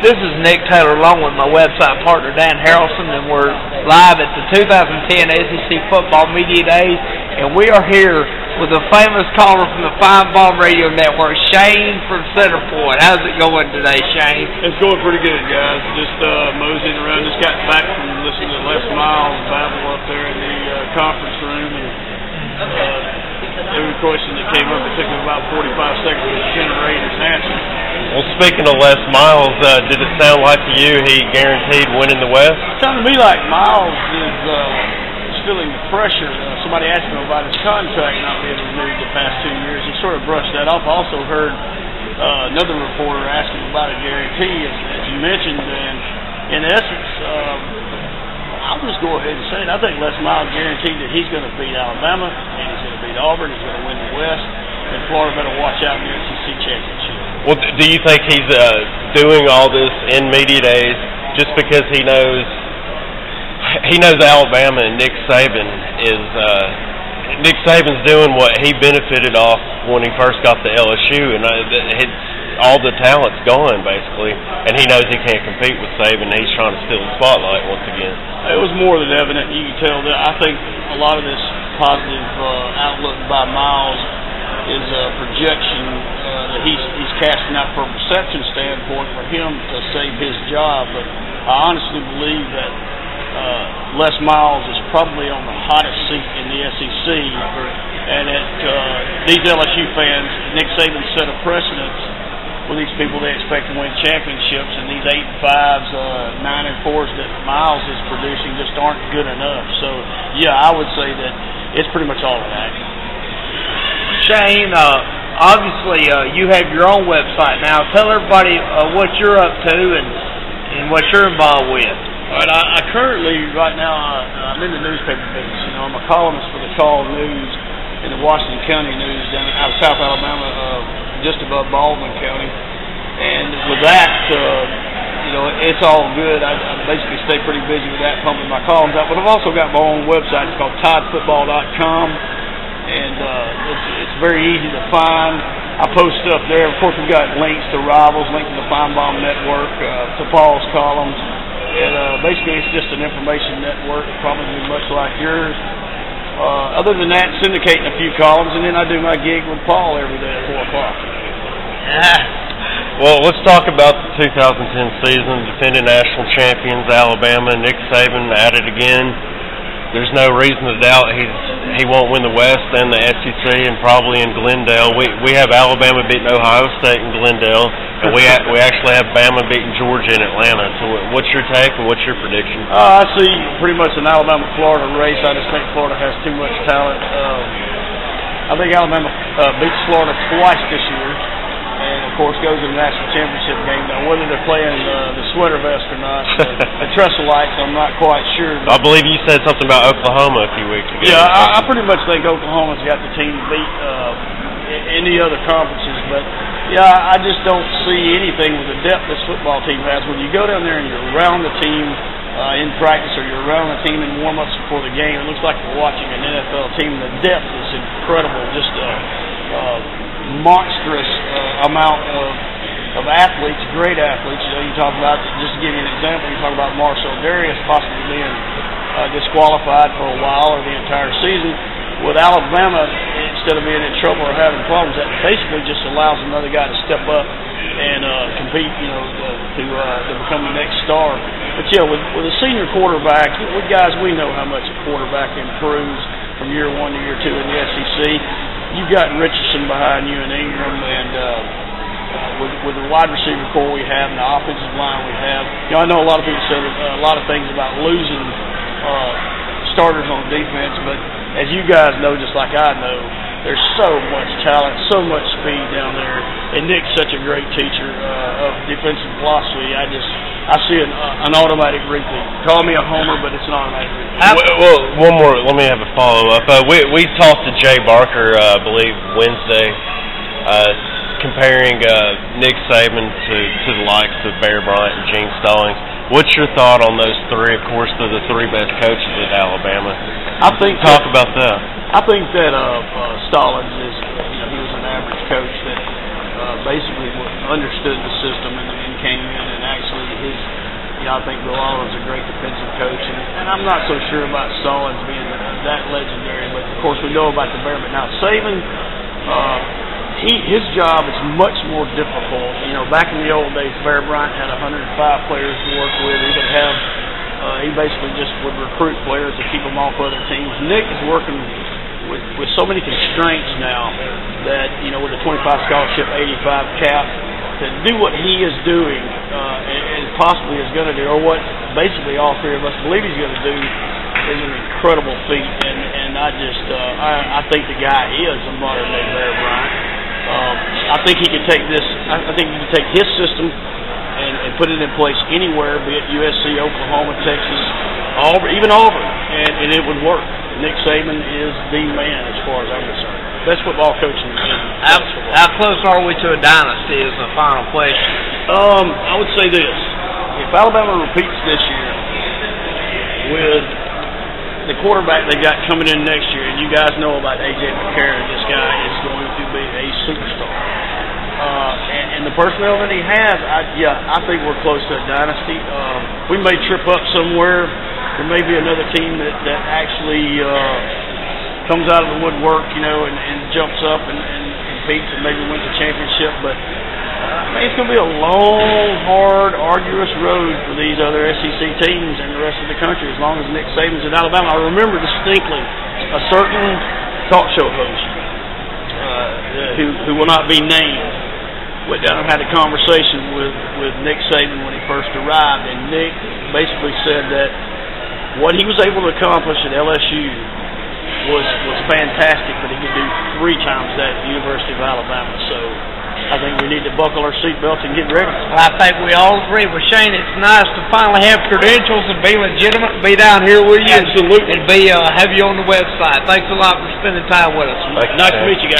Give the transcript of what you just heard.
This is Nick Taylor along with my website partner Dan Harrelson, and we're live at the 2010 SEC Football Media Days, and we are here with a famous caller from the Fine Bomb Radio Network, Shane from Centerpoint. How's it going today, Shane? It's going pretty good, guys. Just moseying around. Just got back from listening to Les Miles babble up there in the conference room, and every question that came up, it took me about 45 seconds to generate his answer. Well, speaking of Les Miles, did it sound like to you he guaranteed winning the West? It sounded to me like Miles is feeling the pressure. Somebody asked him about his contract not being renewed the past 2 years. He sort of brushed that off. I also heard another reporter ask him about a guarantee, as you mentioned, and in essence, I'll just go ahead and say it. I think Les Miles guaranteed that he's going to beat Alabama, and he's going to beat Auburn, he's going to win the West, and Florida better watch out in the SEC championship. Well, do you think he's doing all this in media days just because he knows Alabama and Nick Saban is Nick Saban's doing what he benefited off when he first got to LSU, and all the talent's gone basically, and he knows he can't compete with Saban. He's trying to steal the spotlight once again. It was more than evident. You can tell that. I think a lot of this positive outlook by Miles is a projection that he's casting out from a perception standpoint for him to save his job. But I honestly believe that Les Miles is probably on the hottest seat in the SEC, and that these LSU fans, Nick Saban set a precedent with these people. They expect to win championships, and these 8-5s, 9-4s that Miles is producing just aren't good enough. So, yeah, I would say that it's pretty much all of that. Shane, obviously you have your own website now. Tell everybody what you're up to and what you're involved with. All right, I currently, right now, I'm in the newspaper business. You know, I'm a columnist for the Call News in the Washington County News down out of South Alabama, just above Baldwin County. And with that, you know, it's all good. I basically stay pretty busy with that, pumping my columns out. But I've also got my own website. It's called ToddFootball.com. And it's very easy to find. I post stuff there. Of course, we've got links to Rivals, links to the Fine Bomb Network, to Paul's columns. And basically, it's just an information network, probably much like yours. Other than that, syndicating a few columns, and then I do my gig with Paul every day at 4 o'clock. Well, let's talk about the 2010 season. Defending national champions, Alabama, Nick Saban at it again. There's no reason to doubt he won't win the West and the SEC, and probably in Glendale. We have Alabama beating Ohio State in Glendale, and we actually have Bama beating Georgia in Atlanta. So what's your take and what's your prediction? I see pretty much an Alabama-Florida race. I just think Florida has too much talent. I think Alabama beats Florida twice this year, and of course goes to the national championship game. Now, whether they're playing the sweater vest or not, the trestle lights, I'm not quite sure. I believe you said something about Oklahoma a few weeks ago. Yeah, I pretty much think Oklahoma's got the team to beat any other conferences. But, yeah, I just don't see anything with the depth this football team has. When you go down there and you're around the team in practice, or you're around the team in warm-ups before the game, it looks like you're watching an NFL team. The depth is incredible, just monstrous amount of athletes, great athletes. You know, you talk about, just to give you an example, you talk about Marshall Darius possibly being disqualified for a while or the entire season. With Alabama, instead of being in trouble or having problems, that basically just allows another guy to step up and compete, you know, to become the next star. But yeah, with a senior quarterback, guys, we know how much a quarterback improves from year 1 to year 2 in the SEC. You've got Richardson behind you and Ingram, and with the wide receiver core we have and the offensive line we have. You know, I know a lot of people said a lot of things about losing starters on defense, but as you guys know, just like I know, there's so much talent, so much speed down there, and Nick's such a great teacher of defensive philosophy. I see an automatic repeat. Call me a homer, but it's an automatic repeat. Well, one more. Let me have a follow-up. We talked to Jay Barker, I believe, Wednesday, comparing Nick Saban to the likes of Bear Bryant and Gene Stallings. What's your thought on those three? Of course, they're the three best coaches at Alabama. Talk about that. I think that Stallings is, you know, he was an average coach that basically understood the system and came in and actually I think Bill Oliver's a great defensive coach, and I'm not so sure about Stallings being that legendary, but of course we know about the Bear. But now Saban, his job is much more difficult. You know, back in the old days, Bear Bryant had 105 players to work with. He could have, he basically just would recruit players to keep them off other teams. Nick is working with so many constraints now that, you know, with the 25 scholarship, 85 cap, to do what he is doing and possibly is going to do, or what basically all three of us believe he's going to do, is an incredible feat. And I think the guy is a modern day Bear Bryant. I think he can take this. I think he can take his system and put it in place anywhere, be it USC, Oklahoma, Texas, Auburn, even Auburn, and it would work. Nick Saban is the man as far as I'm concerned. Best football coach in the game. How close are we to a dynasty is the final question. I would say this. If Alabama repeats this year with the quarterback they got coming in next year, and you guys know about A.J. McCarron, this guy is going to be a superstar. And the personnel that he has, I think we're close to a dynasty. We may trip up somewhere. There may be another team that actually comes out of the woodwork, you know, and jumps up and competes and maybe wins a championship. But it's going to be a long, hard, arduous road for these other SEC teams and the rest of the country as long as Nick Saban's in Alabama. I remember distinctly a certain talk show host who will not be named went down and had a conversation with Nick Saban when he first arrived, and Nick basically said that what he was able to accomplish at LSU was fantastic, but he could do 3 times that at the University of Alabama. So I think we need to buckle our seatbelts and get ready. I think we all agree with Shane. It's nice to finally have credentials and be legitimate, be down here with you. Absolutely. And have you on the website. Thanks a lot for spending time with us. Nice to meet you guys.